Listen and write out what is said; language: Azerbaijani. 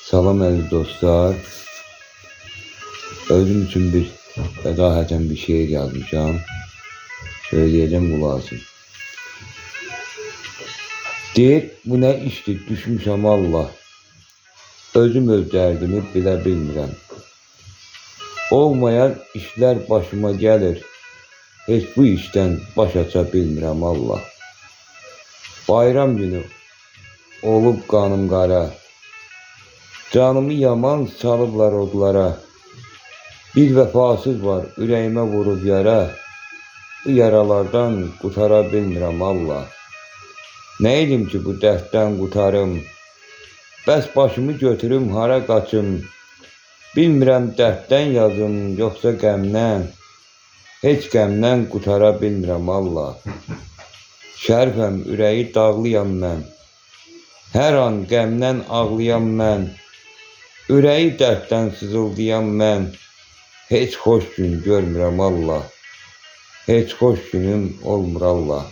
Salam əziz dostlar. Özüm için bir fedaheten bir şiir yazmışam. Söyleyeceğim kulağısın. Deyir bu ne iştir düşmüşəm Allah. Özüm öz dərdimi bilə bilmirəm. Olmayan işler başıma gelir. Heç bu işten baş aça bilmirəm Allah. Bayram günü olub qanım qara. Canımı yaman salıblar odlara. Bir vəfasız var ürəyimə vurub yara. Bu yaralardan qutara bilmirəm Allah. Nə edim ki bu dərddən qutarım? Bəs başımı götürüm hara qaçım? Bilmirəm dərddən yazım yoxsa qəmdən. Heç qəmdən qutara bilmirəm Allah. Şərifəm ürəyi dağlıyam mən. Hər an qəmdən ağlayan mən. Ürəyi dərddən sızıldayan mən. Heç xoş gün görmürəm Allah. Heç xoş günüm olmur Allah.